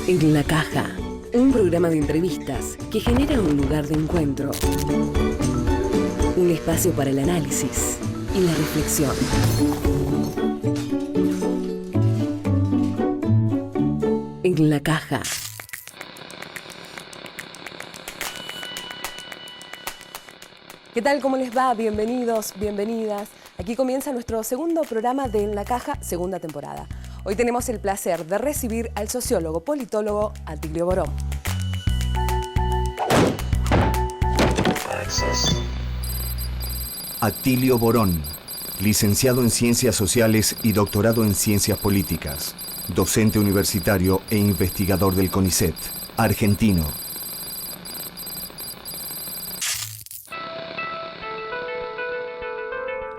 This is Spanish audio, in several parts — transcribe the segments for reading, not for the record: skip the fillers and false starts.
En la Caja, un programa de entrevistas que genera un lugar de encuentro, un espacio para el análisis y la reflexión. En la Caja. ¿Qué tal? ¿Cómo les va? Bienvenidos, bienvenidas. Aquí comienza nuestro segundo programa de En la Caja, segunda temporada. Hoy tenemos el placer de recibir al sociólogo politólogo Atilio Borón. Atilio Borón, licenciado en Ciencias Sociales y doctorado en Ciencias Políticas, docente universitario e investigador del CONICET, argentino.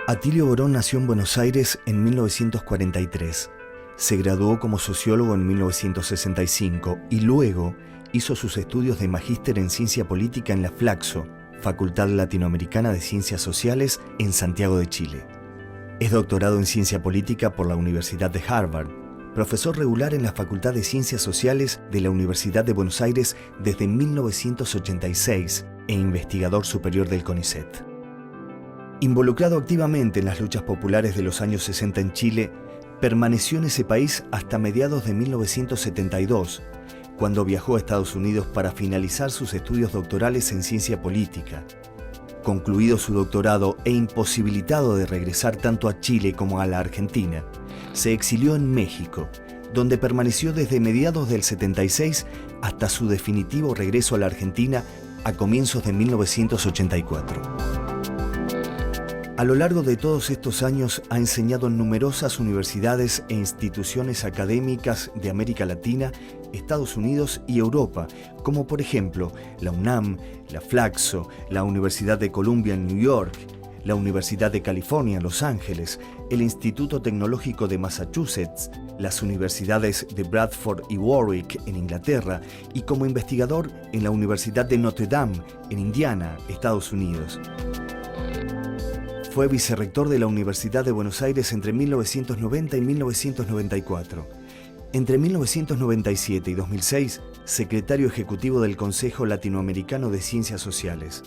Atilio Borón nació en Buenos Aires en 1943. Se graduó como sociólogo en 1965 y luego hizo sus estudios de magíster en Ciencia Política en la Flaxo, Facultad Latinoamericana de Ciencias Sociales en Santiago de Chile. Es doctorado en Ciencia Política por la Universidad de Harvard, profesor regular en la Facultad de Ciencias Sociales de la Universidad de Buenos Aires desde 1986 e investigador superior del CONICET. Involucrado activamente en las luchas populares de los años 60 en Chile, permaneció en ese país hasta mediados de 1972, cuando viajó a Estados Unidos para finalizar sus estudios doctorales en ciencia política. Concluido su doctorado e imposibilitado de regresar tanto a Chile como a la Argentina, se exilió en México, donde permaneció desde mediados del 76 hasta su definitivo regreso a la Argentina a comienzos de 1984. A lo largo de todos estos años ha enseñado en numerosas universidades e instituciones académicas de América Latina, Estados Unidos y Europa, como por ejemplo la UNAM, la Flaxo, la Universidad de Columbia en New York, la Universidad de California en Los Ángeles, el Instituto Tecnológico de Massachusetts, las universidades de Bradford y Warwick en Inglaterra y como investigador en la Universidad de Notre Dame en Indiana, Estados Unidos. Fue vicerrector de la Universidad de Buenos Aires entre 1990 y 1994. Entre 1997 y 2006, secretario ejecutivo del Consejo Latinoamericano de Ciencias Sociales.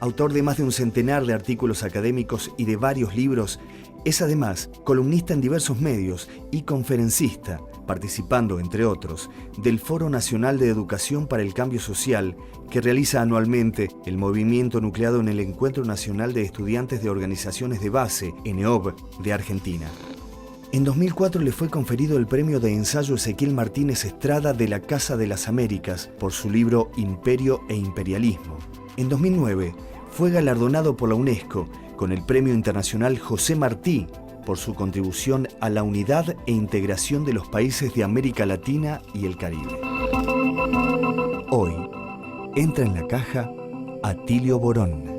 Autor de más de un centenar de artículos académicos y de varios libros, es además columnista en diversos medios y conferencista, participando, entre otros, del Foro Nacional de Educación para el Cambio Social, que realiza anualmente el movimiento nucleado en el Encuentro Nacional de Estudiantes de Organizaciones de Base, ENEOB, de Argentina. En 2004 le fue conferido el premio de ensayo Ezequiel Martínez Estrada de la Casa de las Américas por su libro Imperio e Imperialismo. En 2009 fue galardonado por la UNESCO con el Premio Internacional José Martí por su contribución a la unidad e integración de los países de América Latina y el Caribe. Hoy, entra en la caja Atilio Borón.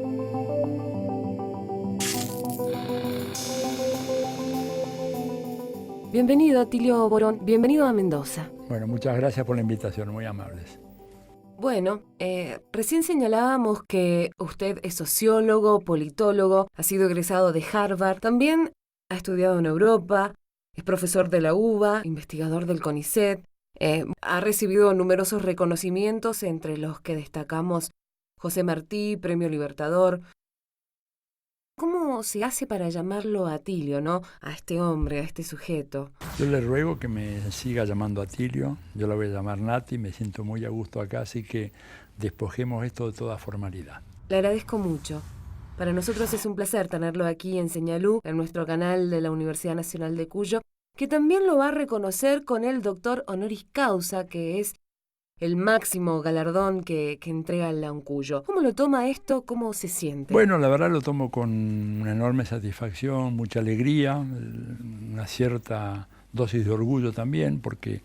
Bienvenido, Atilio Borón. Bienvenido a Mendoza. Bueno, muchas gracias por la invitación, muy amables. Bueno, recién señalábamos que usted es sociólogo, politólogo, ha sido egresado de Harvard, también ha estudiado en Europa, es profesor de la UBA, investigador del CONICET, ha recibido numerosos reconocimientos, entre los que destacamos José Martí, Premio Libertador. ¿Cómo se hace para llamarlo Atilio, no? A este hombre, a este sujeto. Yo le ruego que me siga llamando Atilio, yo la voy a llamar Nati, me siento muy a gusto acá, así que despojemos esto de toda formalidad. Le agradezco mucho. Para nosotros es un placer tenerlo aquí en Señalú, en nuestro canal de la Universidad Nacional de Cuyo, que también lo va a reconocer con el doctor honoris causa, que es el máximo galardón que entrega la UNCUYO. ¿Cómo lo toma esto? ¿Cómo se siente? Bueno, la verdad lo tomo con una enorme satisfacción, mucha alegría, una cierta dosis de orgullo también, porque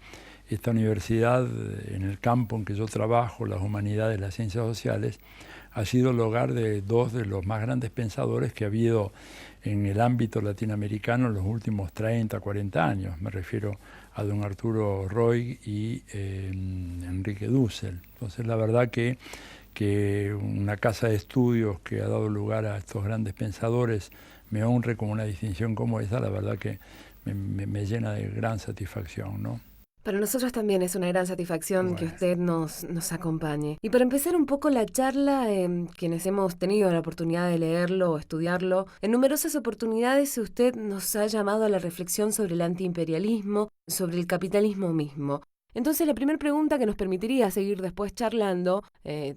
esta universidad, en el campo en que yo trabajo, las humanidades, las ciencias sociales, ha sido el hogar de dos de los más grandes pensadores que ha habido en el ámbito latinoamericano en los últimos 30, 40 años. Me refiero a don Arturo Roig y Enrique Dussel. Entonces la verdad que una casa de estudios que ha dado lugar a estos grandes pensadores me honre con una distinción como esa, la verdad que me llena de gran satisfacción, ¿no? Para nosotros también es una gran satisfacción que usted nos acompañe. Y para empezar un poco la charla, quienes hemos tenido la oportunidad de leerlo o estudiarlo, en numerosas oportunidades usted nos ha llamado a la reflexión sobre el antiimperialismo, sobre el capitalismo mismo. Entonces la primera pregunta que nos permitiría seguir después charlando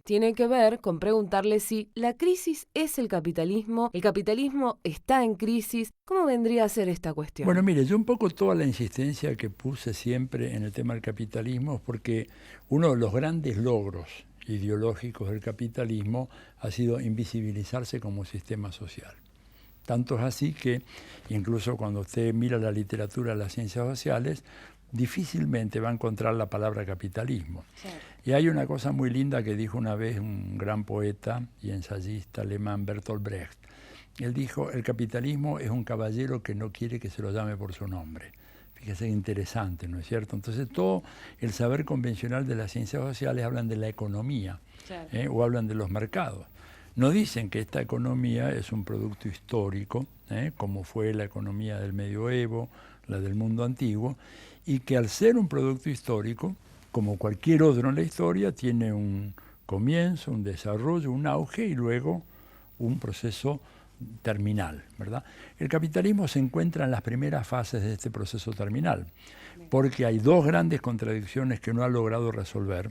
tiene que ver con preguntarle si la crisis es el capitalismo está en crisis. ¿Cómo vendría a ser esta cuestión? Bueno, mire, yo un poco toda la insistencia que puse siempre en el tema del capitalismo es porque uno de los grandes logros ideológicos del capitalismo ha sido invisibilizarse como sistema social. Tanto es así que incluso cuando usted mira la literatura de las ciencias sociales, difícilmente va a encontrar la palabra capitalismo. Sí. Y hay una cosa muy linda que dijo una vez un gran poeta y ensayista alemán, Bertolt Brecht. Él dijo, el capitalismo es un caballero que no quiere que se lo llame por su nombre. Fíjese, interesante, ¿no es cierto? Entonces todo el saber convencional de las ciencias sociales hablan de la economía, claro, o hablan de los mercados. No dicen que esta economía es un producto histórico, como fue la economía del medioevo, la del mundo antiguo, y que al ser un producto histórico, como cualquier otro en la historia, tiene un comienzo, un desarrollo, un auge y luego un proceso terminal, ¿verdad? El capitalismo se encuentra en las primeras fases de este proceso terminal, porque hay dos grandes contradicciones que no ha logrado resolver,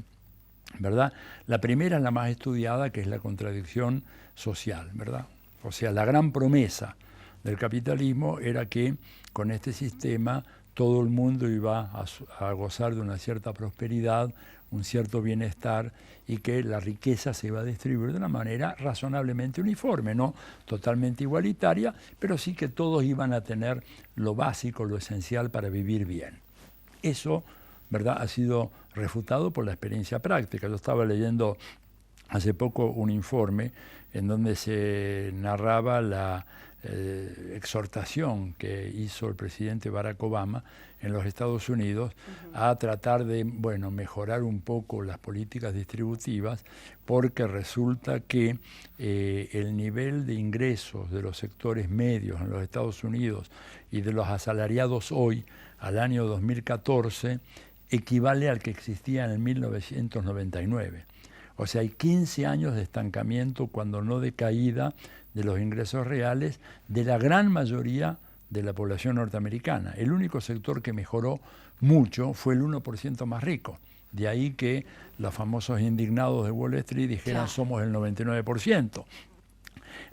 ¿verdad? La primera es la más estudiada, que es la contradicción social, ¿verdad? O sea, la gran promesa del capitalismo era que con este sistema todo el mundo iba a gozar de una cierta prosperidad, un cierto bienestar y que la riqueza se iba a distribuir de una manera razonablemente uniforme, no totalmente igualitaria, pero sí que todos iban a tener lo básico, lo esencial para vivir bien. Eso, ¿verdad?, ha sido refutado por la experiencia práctica. Yo estaba leyendo hace poco un informe en donde se narraba la exhortación que hizo el presidente Barack Obama en los Estados Unidos a tratar de, mejorar un poco las políticas distributivas, porque resulta que el nivel de ingresos de los sectores medios en los Estados Unidos y de los asalariados hoy, al año 2014, equivale al que existía en el 1999. O sea, hay 15 años de estancamiento, cuando no de caída, de los ingresos reales de la gran mayoría de la población norteamericana. El único sector que mejoró mucho fue el 1% más rico. De ahí que los famosos indignados de Wall Street dijeran, somos el 99%.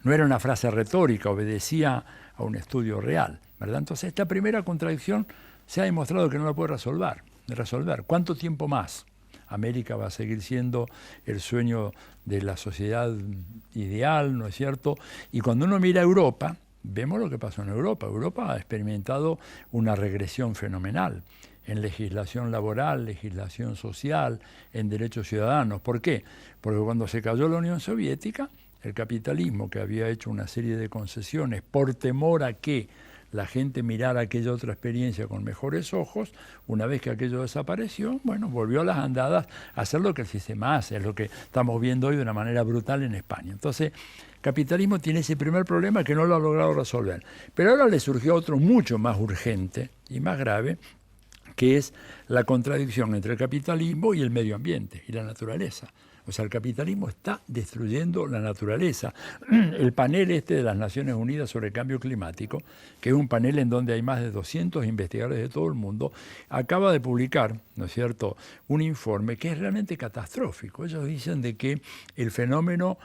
No era una frase retórica, obedecía a un estudio real, ¿verdad? Entonces, esta primera contradicción se ha demostrado que no la puede resolver. ¿Cuánto tiempo más? América va a seguir siendo el sueño de la sociedad ideal, ¿no es cierto? Y cuando uno mira a Europa, vemos lo que pasó en Europa. Europa ha experimentado una regresión fenomenal en legislación laboral, legislación social, en derechos ciudadanos. ¿Por qué? Porque cuando se cayó la Unión Soviética, el capitalismo, que había hecho una serie de concesiones por temor a que la gente mirara aquella otra experiencia con mejores ojos, una vez que aquello desapareció, volvió a las andadas a hacer lo que el sistema hace, es lo que estamos viendo hoy de una manera brutal en España. Entonces, el capitalismo tiene ese primer problema que no lo ha logrado resolver. Pero ahora le surgió otro mucho más urgente y más grave, que es la contradicción entre el capitalismo y el medio ambiente y la naturaleza. O sea, el capitalismo está destruyendo la naturaleza. El panel de las Naciones Unidas sobre el Cambio Climático, que es un panel en donde hay más de 200 investigadores de todo el mundo, acaba de publicar, ¿no es cierto?, un informe que es realmente catastrófico. Ellos dicen de que el fenómeno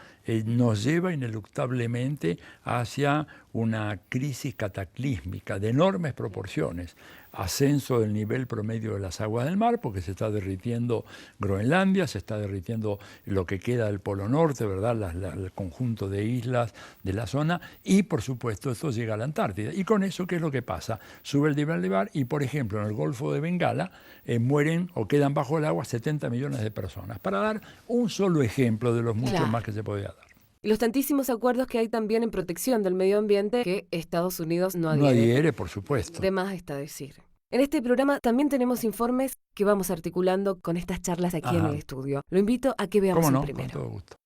nos lleva ineluctablemente hacia una crisis cataclísmica de enormes proporciones. Ascenso del nivel promedio de las aguas del mar, porque se está derritiendo Groenlandia, se está derritiendo lo que queda del Polo Norte, ¿verdad?, el conjunto de islas de la zona, y por supuesto esto llega a la Antártida. Y con eso, ¿qué es lo que pasa? Sube el nivel del mar y, por ejemplo, en el Golfo de Bengala mueren o quedan bajo el agua 70 millones de personas, para dar un solo ejemplo de los muchos más que se podía dar. Y los tantísimos acuerdos que hay también en protección del medio ambiente que Estados Unidos no adhiere. No adhiere, por supuesto. De más está decir. En este programa también tenemos informes que vamos articulando con estas charlas aquí en el estudio. Lo invito a que veamos el primero. Con todo gusto.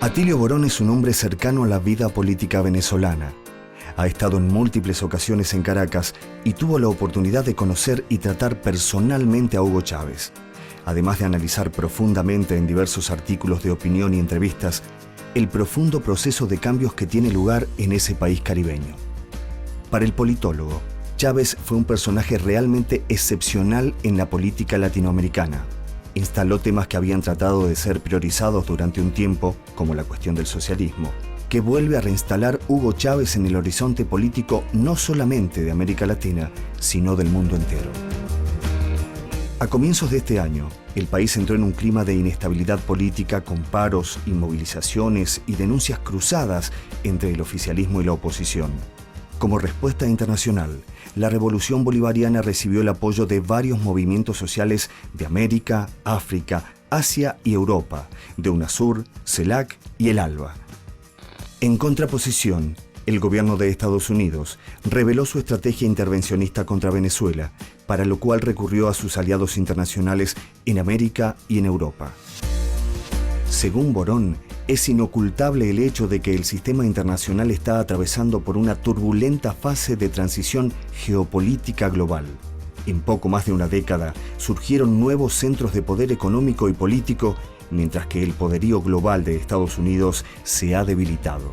Atilio Borón es un hombre cercano a la vida política venezolana. Ha estado en múltiples ocasiones en Caracas y tuvo la oportunidad de conocer y tratar personalmente a Hugo Chávez. Además de analizar profundamente en diversos artículos de opinión y entrevistas el profundo proceso de cambios que tiene lugar en ese país caribeño. Para el politólogo, Chávez fue un personaje realmente excepcional en la política latinoamericana. Instaló temas que habían tratado de ser priorizados durante un tiempo, como la cuestión del socialismo, que vuelve a reinstalar Hugo Chávez en el horizonte político no solamente de América Latina, sino del mundo entero. A comienzos de este año, el país entró en un clima de inestabilidad política con paros, inmovilizaciones y denuncias cruzadas entre el oficialismo y la oposición. Como respuesta internacional, la revolución bolivariana recibió el apoyo de varios movimientos sociales de América, África, Asia y Europa, de UNASUR, CELAC y el ALBA. En contraposición, el gobierno de Estados Unidos reveló su estrategia intervencionista contra Venezuela, para lo cual recurrió a sus aliados internacionales en América y en Europa. Según Borón, es inocultable el hecho de que el sistema internacional está atravesando por una turbulenta fase de transición geopolítica global. En poco más de una década surgieron nuevos centros de poder económico y político, mientras que el poderío global de Estados Unidos se ha debilitado.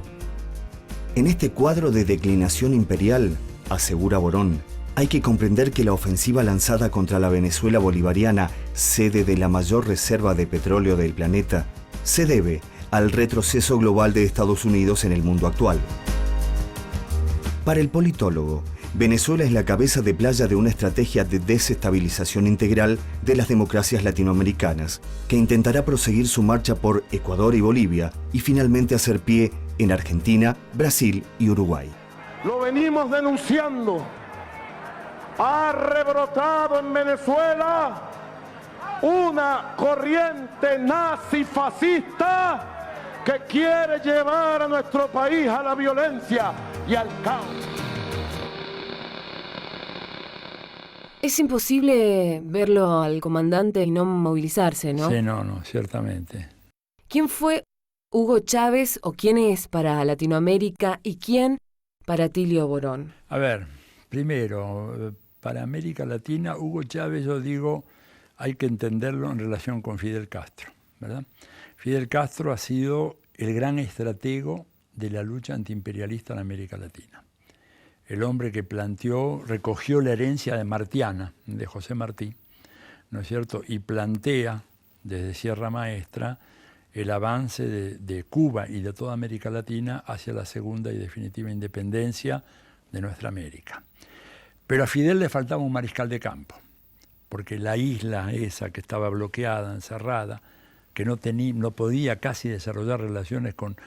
En este cuadro de declinación imperial, asegura Borón, hay que comprender que la ofensiva lanzada contra la Venezuela bolivariana, sede de la mayor reserva de petróleo del planeta, se debe al retroceso global de Estados Unidos en el mundo actual. Para el politólogo, Venezuela es la cabeza de playa de una estrategia de desestabilización integral de las democracias latinoamericanas, que intentará proseguir su marcha por Ecuador y Bolivia y finalmente hacer pie en Argentina, Brasil y Uruguay. Lo venimos denunciando. Ha rebrotado en Venezuela una corriente nazi-fascista que quiere llevar a nuestro país a la violencia y al caos. Es imposible verlo al comandante y no movilizarse, ¿no? Sí, no, ciertamente. ¿Quién fue Hugo Chávez o quién es para Latinoamérica y quién para Atilio Borón? A ver, primero, para América Latina, Hugo Chávez, yo digo, hay que entenderlo en relación con Fidel Castro, ¿verdad? Fidel Castro ha sido el gran estratego de la lucha antiimperialista en América Latina. El hombre que recogió la herencia de Martiana, de José Martí, ¿no es cierto? Y plantea desde Sierra Maestra el avance de Cuba y de toda América Latina hacia la segunda y definitiva independencia de nuestra América. Pero a Fidel le faltaba un mariscal de campo, porque la isla esa que estaba bloqueada, encerrada, que no podía casi desarrollar relaciones con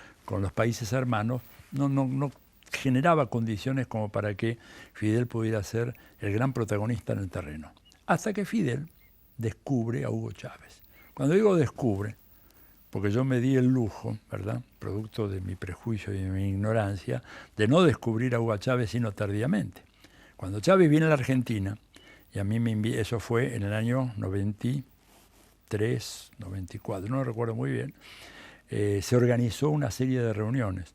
los países hermanos, no generaba condiciones como para que Fidel pudiera ser el gran protagonista en el terreno. Hasta que Fidel descubre a Hugo Chávez. Cuando digo descubre, porque yo me di el lujo, ¿verdad?, producto de mi prejuicio y de mi ignorancia, de no descubrir a Hugo Chávez sino tardíamente. Cuando Chávez viene a la Argentina, y a mí eso fue en el año 93, 94, no recuerdo muy bien, se organizó una serie de reuniones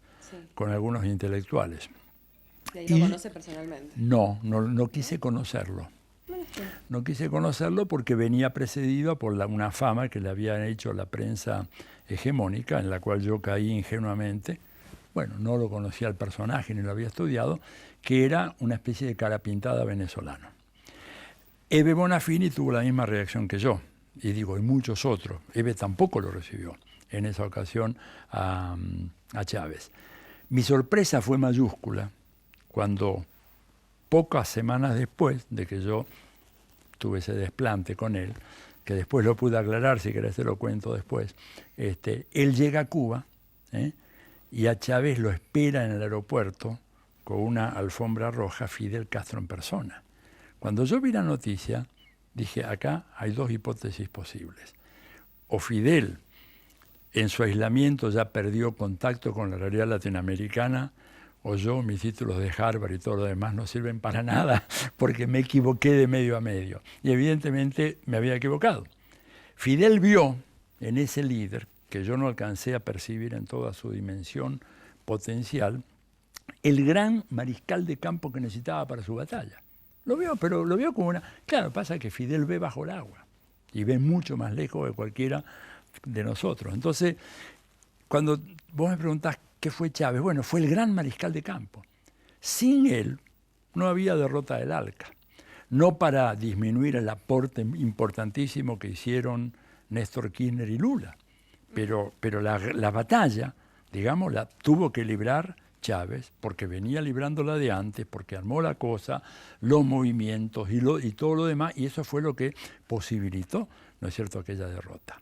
con algunos intelectuales. ¿Y ahí lo conoce personalmente? No quise conocerlo. No quise conocerlo porque venía precedido por una fama que le había hecho la prensa hegemónica, en la cual yo caí ingenuamente. Bueno, no lo conocía al personaje ni lo había estudiado, que era una especie de cara pintada venezolano. Ebe Bonafini tuvo la misma reacción que yo, y muchos otros. Ebe tampoco lo recibió en esa ocasión a Chávez. Mi sorpresa fue mayúscula cuando, pocas semanas después de que yo tuve ese desplante con él, que después lo pude aclarar, si querés te lo cuento después, él llega a Cuba, y a Chávez lo espera en el aeropuerto con una alfombra roja Fidel Castro en persona. Cuando yo vi la noticia, dije, acá hay dos hipótesis posibles. O Fidel, en su aislamiento, ya perdió contacto con la realidad latinoamericana, o yo, mis títulos de Harvard y todo lo demás no sirven para nada porque me equivoqué de medio a medio. Y evidentemente me había equivocado. Fidel vio en ese líder, que yo no alcancé a percibir en toda su dimensión potencial, el gran mariscal de campo que necesitaba para su batalla. Lo vio, pero lo vio como una... Claro, pasa que Fidel ve bajo el agua y ve mucho más lejos de cualquiera de nosotros. Entonces, cuando vos me preguntás qué fue Chávez, bueno, fue el gran mariscal de campo. Sin él no había derrota del ALCA. No para disminuir el aporte importantísimo que hicieron Néstor Kirchner y Lula, pero la batalla, digamos, la tuvo que librar Chávez, porque venía librándola de antes, porque armó la cosa, los movimientos y todo lo demás, y eso fue lo que posibilitó, ¿no es cierto?, aquella derrota.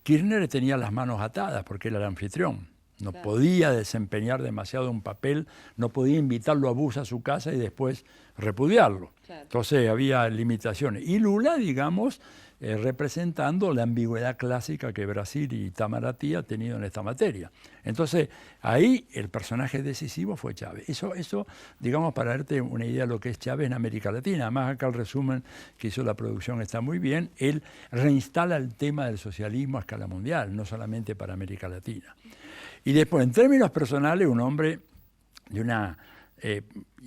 Kirchner tenía las manos atadas porque era el anfitrión. No podía desempeñar demasiado un papel, no podía invitarlo a Bush a su casa y después repudiarlo. Claro. Entonces había limitaciones. Y Lula, digamos, representando la ambigüedad clásica que Brasil y Itamaraty ha tenido en esta materia. Entonces, ahí el personaje decisivo fue Chávez. Eso, digamos, para darte una idea de lo que es Chávez en América Latina. Además, acá el resumen que hizo la producción está muy bien. Él reinstala el tema del socialismo a escala mundial, no solamente para América Latina. Y después, en términos personales, un hombre de una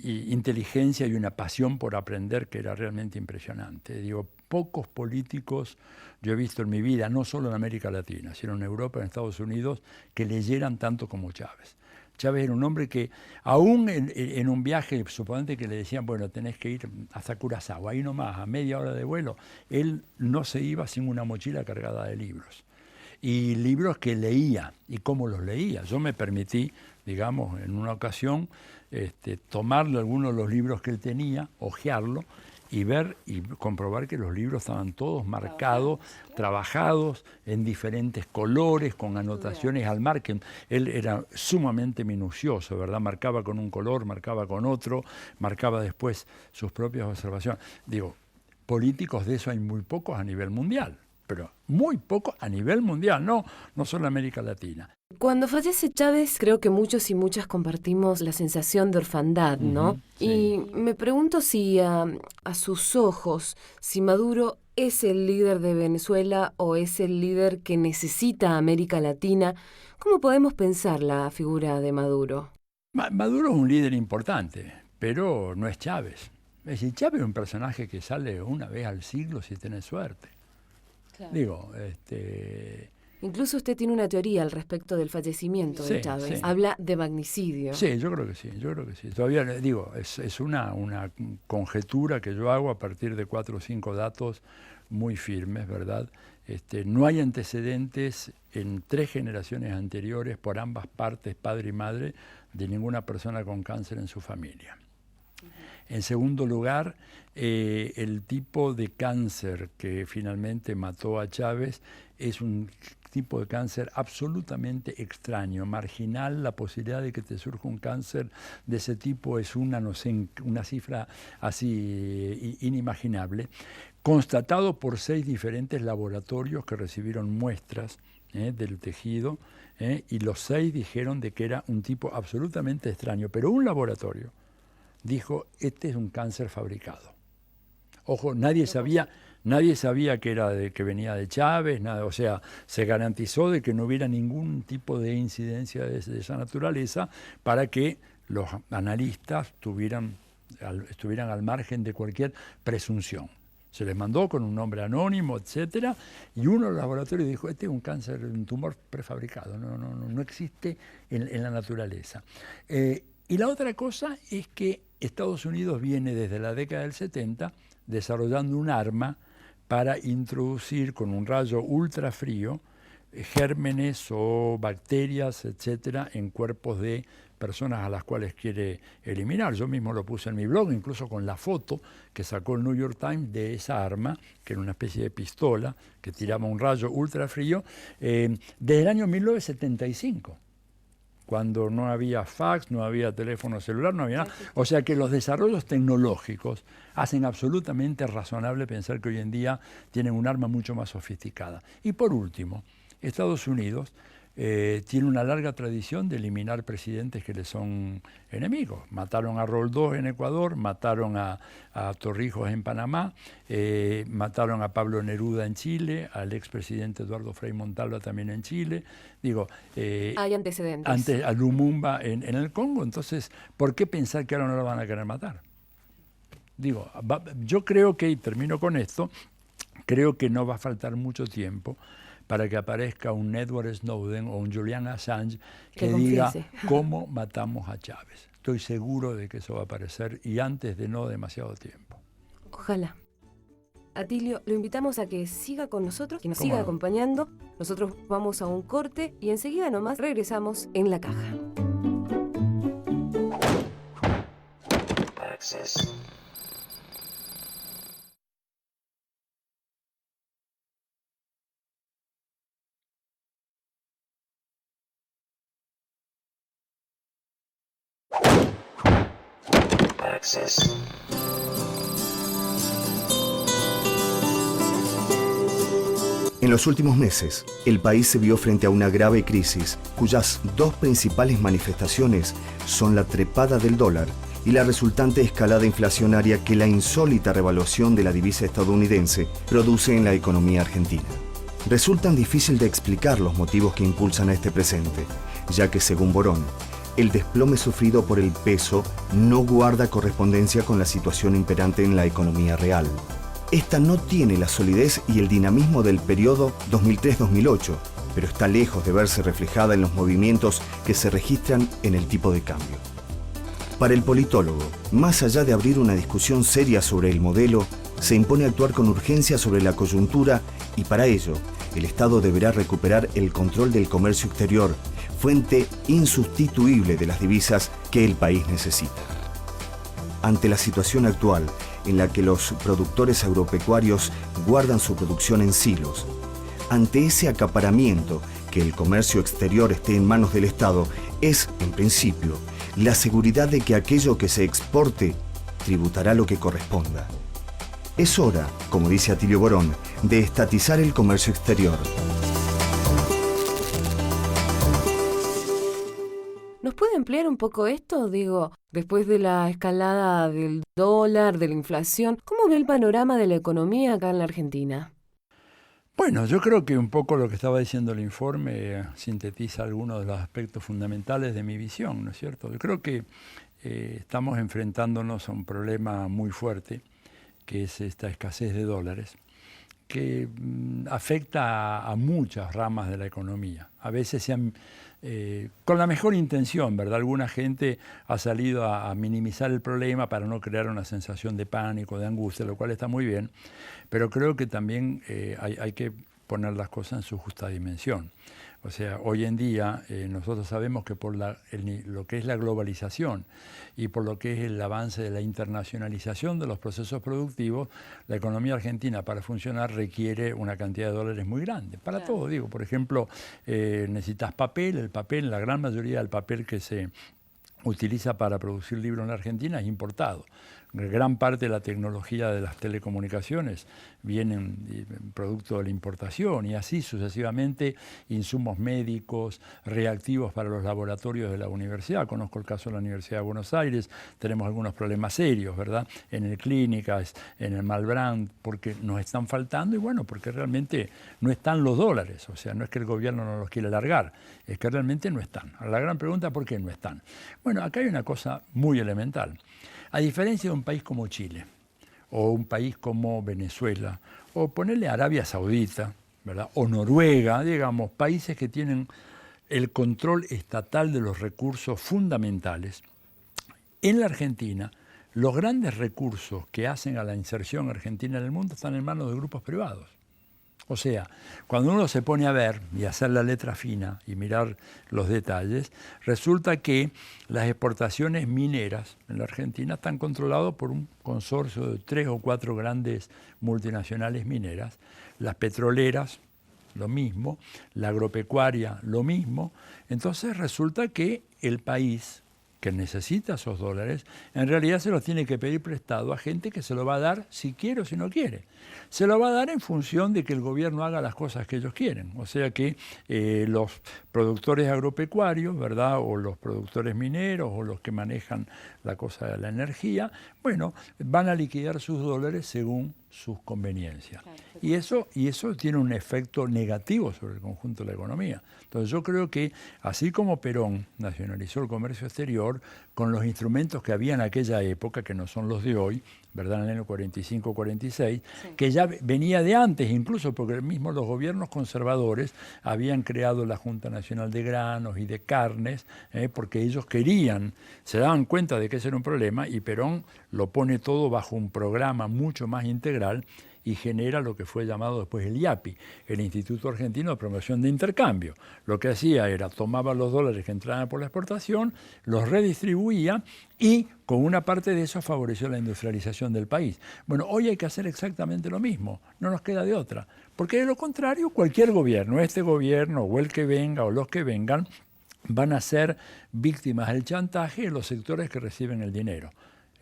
inteligencia y una pasión por aprender que era realmente impresionante. Digo, pocos políticos yo he visto en mi vida, no solo en América Latina, sino en Europa, en Estados Unidos, que leyeran tanto como Chávez. Chávez era un hombre que, aún en un viaje, suponete que le decían, bueno, tenés que ir hasta Curazao, ahí nomás, a media hora de vuelo, él no se iba sin una mochila cargada de libros. Y libros que leía, y cómo los leía. Yo me permití, digamos, en una ocasión, tomarle algunos de los libros que él tenía, hojearlo, y ver y comprobar que los libros estaban todos marcados, trabajados en diferentes colores, con anotaciones al margen. Él era sumamente minucioso, ¿verdad? Marcaba con un color, marcaba con otro, marcaba después sus propias observaciones. Digo, políticos de eso hay muy pocos a nivel mundial, pero muy pocos a nivel mundial, no solo América Latina. Cuando fallece Chávez, creo que muchos y muchas compartimos la sensación de orfandad, ¿no? Sí. Y me pregunto si a sus ojos, si Maduro es el líder de Venezuela o es el líder que necesita América Latina. ¿Cómo podemos pensar la figura de Maduro? Maduro es un líder importante, pero no es Chávez. Es decir, Chávez es un personaje que sale una vez al siglo si tenés suerte. Claro. Digo, Incluso usted tiene una teoría al respecto del fallecimiento de Chávez. Sí. Habla de magnicidio. Sí, yo creo que sí. Todavía, digo, es una conjetura que yo hago a partir de 4 o 5 datos muy firmes, ¿verdad? No hay antecedentes en 3 generaciones anteriores por ambas partes, padre y madre, de ninguna persona con cáncer en su familia. En segundo lugar, el tipo de cáncer que finalmente mató a Chávez es un tipo de cáncer absolutamente extraño, marginal. La posibilidad de que te surja un cáncer de ese tipo es no sé, una cifra así inimaginable, constatado por 6 diferentes laboratorios que recibieron muestras del tejido, y los 6 dijeron de que era un tipo absolutamente extraño, pero un laboratorio dijo, este es un cáncer fabricado. Ojo, nadie sabía que venía de Chávez, nada, o sea, se garantizó de que no hubiera ningún tipo de incidencia de esa naturaleza para que los analistas estuvieran al margen de cualquier presunción. Se les mandó con un nombre anónimo, etcétera, y uno de los laboratorios dijo, este es un cáncer, un tumor prefabricado, no existe en la naturaleza. Y la otra cosa es que Estados Unidos viene desde la década del 70 desarrollando un arma para introducir con un rayo ultra frío gérmenes o bacterias, etcétera, en cuerpos de personas a las cuales quiere eliminar. Yo mismo lo puse en mi blog, incluso con la foto que sacó el New York Times de esa arma, que era una especie de pistola que tiraba un rayo ultra frío, desde el año 1975. Cuando no había fax, no había teléfono celular, no había nada. O sea que los desarrollos tecnológicos hacen absolutamente razonable pensar que hoy en día tienen un arma mucho más sofisticada. Y por último, Estados Unidos tiene una larga tradición de eliminar presidentes que le son enemigos. Mataron a Roldós en Ecuador, mataron a Torrijos en Panamá, mataron a Pablo Neruda en Chile, al expresidente Eduardo Frei Montalva también en Chile. Digo, hay antecedentes. A Lumumba en el Congo. Entonces, ¿por qué pensar que ahora no lo van a querer matar? Digo, yo creo que, y termino con esto, creo que no va a faltar mucho tiempo para que aparezca un Edward Snowden o un Julian Assange que diga cómo matamos a Chávez. Estoy seguro de que eso va a aparecer y antes de no demasiado tiempo. Ojalá. Atilio, lo invitamos a que siga con nosotros, que nos siga acompañando. Nosotros vamos a un corte y enseguida nomás regresamos en La Caja. Access. Access. En los últimos meses, el país se vio frente a una grave crisis, cuyas dos principales manifestaciones son la trepada del dólar y la resultante escalada inflacionaria que la insólita revaluación de la divisa estadounidense produce en la economía argentina. Resultan difícil de explicar los motivos que impulsan a este presente, ya que según Borón, el desplome sufrido por el peso no guarda correspondencia con la situación imperante en la economía real. Esta no tiene la solidez y el dinamismo del periodo 2003-2008, pero está lejos de verse reflejada en los movimientos que se registran en el tipo de cambio. Para el politólogo, más allá de abrir una discusión seria sobre el modelo, se impone actuar con urgencia sobre la coyuntura y para ello, el Estado deberá recuperar el control del comercio exterior, fuente insustituible de las divisas que el país necesita. Ante la situación actual, en la que los productores agropecuarios guardan su producción en silos, ante ese acaparamiento que el comercio exterior esté en manos del Estado, es, en principio, la seguridad de que aquello que se exporte tributará lo que corresponda. Es hora, como dice Atilio Borón, de estatizar el comercio exterior. ¿Nos puede ampliar un poco esto? Digo, después de la escalada del dólar, de la inflación, ¿cómo ve el panorama de la economía acá en la Argentina? Bueno, yo creo que un poco lo que estaba diciendo el informe sintetiza algunos de los aspectos fundamentales de mi visión, ¿no es cierto? Yo creo que estamos enfrentándonos a un problema muy fuerte, que es esta escasez de dólares, que afecta a muchas ramas de la economía. A veces con la mejor intención, ¿verdad? Alguna gente ha salido a minimizar el problema para no crear una sensación de pánico, de angustia, lo cual está muy bien, pero creo que también hay que poner las cosas en su justa dimensión. O sea, hoy en día nosotros sabemos que por lo que es la globalización y por lo que es el avance de la internacionalización de los procesos productivos, la economía argentina para funcionar requiere una cantidad de dólares muy grande. Para todo, digo, por ejemplo, necesitas papel, la gran mayoría del papel que se utiliza para producir libros en la Argentina es importado. Gran parte de la tecnología de las telecomunicaciones vienen producto de la importación y así sucesivamente insumos médicos, reactivos para los laboratorios de la universidad. Conozco el caso de la Universidad de Buenos Aires, tenemos algunos problemas serios, ¿verdad? En el Clínicas, en el Malbrand, porque nos están faltando y bueno, porque realmente no están los dólares. O sea, no es que el gobierno no los quiere largar, es que realmente no están. Ahora, la gran pregunta, ¿por qué no están? Bueno, acá hay una cosa muy elemental. A diferencia de un país como Chile, o un país como Venezuela, o ponerle Arabia Saudita, ¿verdad? O Noruega, digamos, países que tienen el control estatal de los recursos fundamentales, en la Argentina, los grandes recursos que hacen a la inserción argentina en el mundo están en manos de grupos privados. O sea, cuando uno se pone a ver y hacer la letra fina y mirar los detalles, resulta que las exportaciones mineras en la Argentina están controladas por un consorcio de 3 o 4 grandes multinacionales mineras, las petroleras, lo mismo, la agropecuaria, lo mismo. Entonces resulta que el país que necesita esos dólares, en realidad se los tiene que pedir prestado a gente que se lo va a dar si quiere o si no quiere. Se lo va a dar en función de que el gobierno haga las cosas que ellos quieren. O sea que los productores agropecuarios, ¿verdad?, o los productores mineros o los que manejan la cosa de la energía, bueno, van a liquidar sus dólares según sus conveniencias. Claro, y eso tiene un efecto negativo sobre el conjunto de la economía. Entonces yo creo que así como Perón nacionalizó el comercio exterior, con los instrumentos que había en aquella época, que no son los de hoy, ¿verdad?, en el año 45-46, sí, que ya venía de antes, incluso porque mismo los gobiernos conservadores habían creado la Junta Nacional de Granos y de Carnes, porque ellos querían, se daban cuenta de que ese era un problema, y Perón lo pone todo bajo un programa mucho más integral y genera lo que fue llamado después el IAPI, el Instituto Argentino de Promoción de Intercambio. Lo que hacía era tomaba los dólares que entraban por la exportación, los redistribuía y con una parte de eso favoreció la industrialización del país. Bueno, hoy hay que hacer exactamente lo mismo, no nos queda de otra, porque de lo contrario cualquier gobierno, este gobierno o el que venga o los que vengan, van a ser víctimas del chantaje de los sectores que reciben el dinero.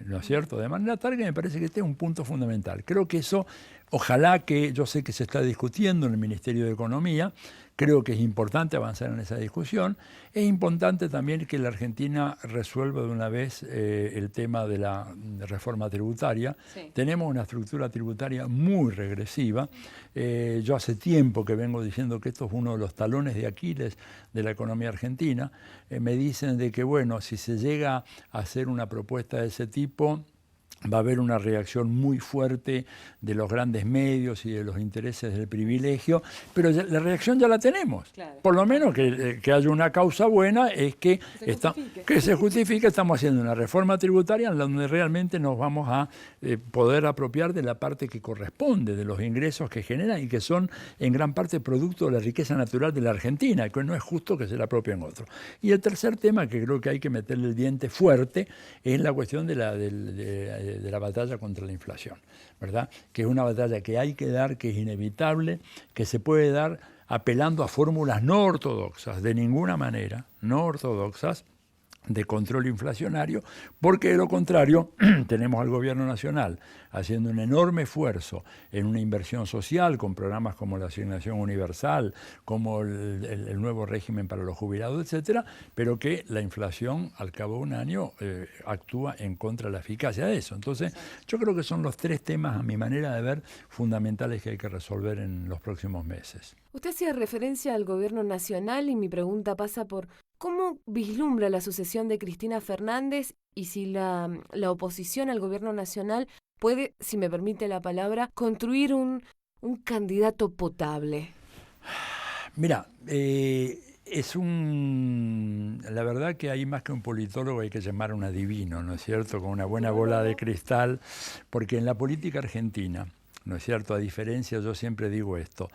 ¿No es cierto? De manera tal que me parece que este es un punto fundamental. Creo que eso, ojalá que, yo sé que se está discutiendo en el Ministerio de Economía, creo que es importante avanzar en esa discusión. Es importante también que la Argentina resuelva de una vez el tema de la reforma tributaria. Sí. Tenemos una estructura tributaria muy regresiva. Yo hace tiempo que vengo diciendo que esto es uno de los talones de Aquiles de la economía argentina. Me dicen de que, bueno, si se llega a hacer una propuesta de ese tipo, va a haber una reacción muy fuerte de los grandes medios y de los intereses del privilegio, pero la reacción ya la tenemos. Claro. Por lo menos que haya una causa buena es que se justifique. Estamos haciendo una reforma tributaria en donde realmente nos vamos a poder apropiar de la parte que corresponde, de los ingresos que generan y que son en gran parte producto de la riqueza natural de la Argentina, que no es justo que se la apropien otros. Y el tercer tema que creo que hay que meterle el diente fuerte es la cuestión de la batalla contra la inflación, ¿verdad? Que es una batalla que hay que dar, que es inevitable, que se puede dar apelando a fórmulas no ortodoxas, de ninguna manera, no ortodoxas, de control inflacionario, porque de lo contrario tenemos al gobierno nacional haciendo un enorme esfuerzo en una inversión social con programas como la asignación universal, como el nuevo régimen para los jubilados, etcétera, pero que la inflación al cabo de un año actúa en contra de la eficacia de eso. Entonces, yo creo que son los tres temas, a mi manera de ver, fundamentales que hay que resolver en los próximos meses. Usted hacía referencia al gobierno nacional y mi pregunta pasa por ¿cómo vislumbra la sucesión de Cristina Fernández y si la oposición al gobierno nacional puede, si me permite la palabra, construir un candidato potable? Mira, la verdad que hay más que un politólogo, hay que llamar a un adivino, ¿no es cierto?, con una buena bola de cristal, porque en la política argentina, ¿no es cierto?, a diferencia, yo siempre digo esto,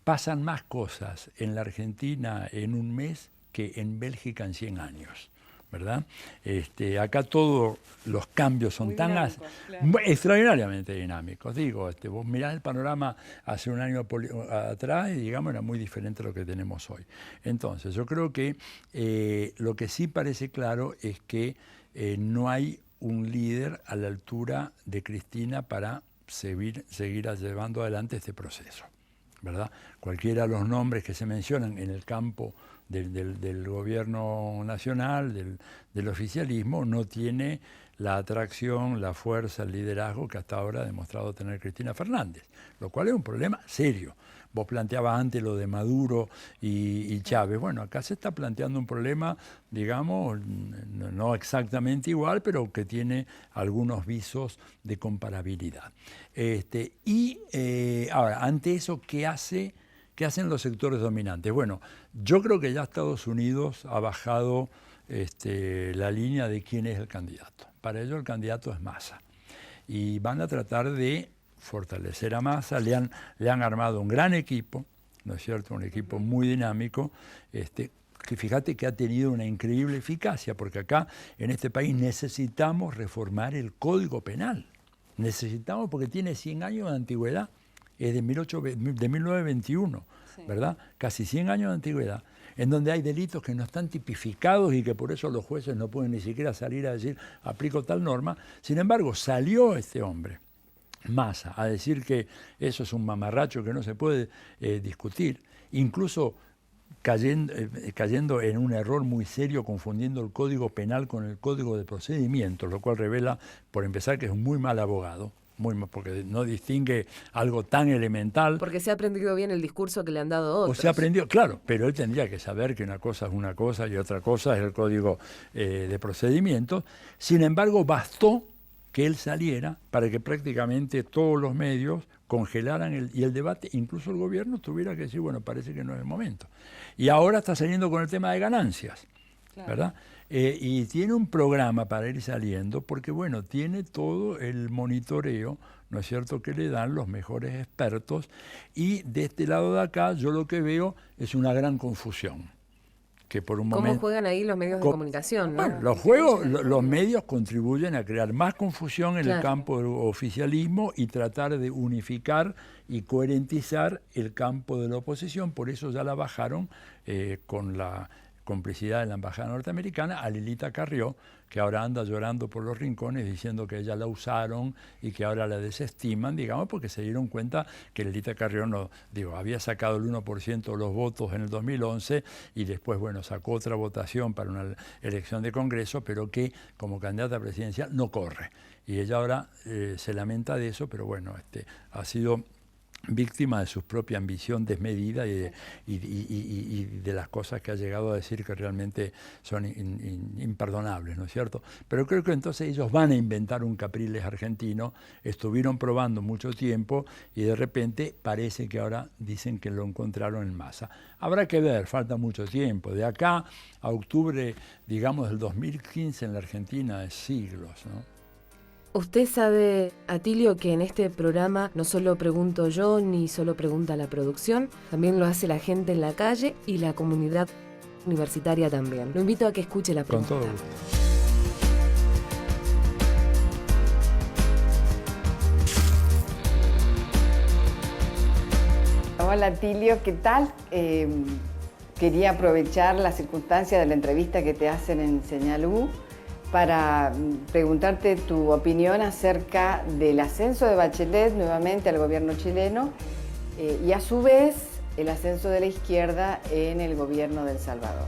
pasan más cosas en la Argentina en un mes que en Bélgica en 100 años, ¿verdad? Acá todos los cambios son tan extraordinariamente dinámicos. Digo, vos mirás el panorama hace un año atrás y digamos era muy diferente a lo que tenemos hoy. Entonces, yo creo que lo que sí parece claro es que no hay un líder a la altura de Cristina para seguir llevando adelante este proceso, ¿verdad? Cualquiera de los nombres que se mencionan en el campo del gobierno nacional, del oficialismo, no tiene la atracción, la fuerza, el liderazgo que hasta ahora ha demostrado tener Cristina Fernández, lo cual es un problema serio. Vos planteabas antes lo de Maduro y Chávez. Bueno, acá se está planteando un problema, digamos, no exactamente igual, pero que tiene algunos visos de comparabilidad. Ahora, ante eso, ¿qué hacen los sectores dominantes? Bueno, yo creo que ya Estados Unidos ha bajado la línea de quién es el candidato. Para ello el candidato es Massa. Y van a tratar de fortalecer a Massa, le han armado un gran equipo, ¿no es cierto?, un equipo muy dinámico, que fíjate que ha tenido una increíble eficacia, porque acá en este país necesitamos reformar el Código Penal. Necesitamos, porque tiene 100 años de antigüedad, es de 1921, sí, ¿verdad? Casi 100 años de antigüedad. en donde hay delitos que no están tipificados y que por eso los jueces no pueden ni siquiera salir a decir aplico tal norma. Sin embargo, salió este hombre, Massa, a decir que eso es un mamarracho que no se puede discutir, incluso cayendo en un error muy serio, confundiendo el Código Penal con el Código de Procedimientos, lo cual revela, por empezar, que es un muy mal abogado, porque no distingue algo tan elemental. Porque se ha aprendido bien el discurso que le han dado otros. O se aprendió, claro, pero él tendría que saber que una cosa es una cosa y otra cosa es el Código de Procedimientos. Sin embargo, bastó que él saliera para que prácticamente todos los medios congelaran y el debate, incluso el gobierno tuviera que decir, bueno, parece que no es el momento. Y ahora está saliendo con el tema de ganancias, claro, ¿verdad? Y tiene un programa para ir saliendo porque, bueno, tiene todo el monitoreo, ¿no es cierto?, que le dan los mejores expertos. Y de este lado de acá yo lo que veo es una gran confusión. Que por un momento, ¿cómo juegan ahí los medios de comunicación? Bueno, ¿no? los medios contribuyen a crear más confusión en el campo del oficialismo y tratar de unificar y coherentizar el campo de la oposición. Por eso ya la bajaron con la complicidad de la embajada norteamericana a Lilita Carrió, que ahora anda llorando por los rincones diciendo que ella la usaron y que ahora la desestiman, digamos, porque se dieron cuenta que Lilita Carrió había sacado el 1% de los votos en el 2011 y después, bueno, sacó otra votación para una elección de Congreso, pero que como candidata presidencial no corre. Y ella ahora se lamenta de eso, pero bueno, ha sido víctima de su propia ambición desmedida y de las cosas que ha llegado a decir que realmente son imperdonables, ¿no es cierto? Pero creo que entonces ellos van a inventar un Capriles argentino, estuvieron probando mucho tiempo y de repente parece que ahora dicen que lo encontraron en Massa. Habrá que ver, falta mucho tiempo. De acá a octubre, digamos, del 2015 en la Argentina es siglos, ¿no? Usted sabe, Atilio, que en este programa no solo pregunto yo, ni solo pregunta la producción, también lo hace la gente en la calle y la comunidad universitaria también. Lo invito a que escuche la pregunta. Con todo gusto. Hola, Atilio, ¿qué tal? Quería aprovechar la circunstancia de la entrevista que te hacen en Señal U para preguntarte tu opinión acerca del ascenso de Bachelet nuevamente al gobierno chileno y a su vez el ascenso de la izquierda en el gobierno de El Salvador.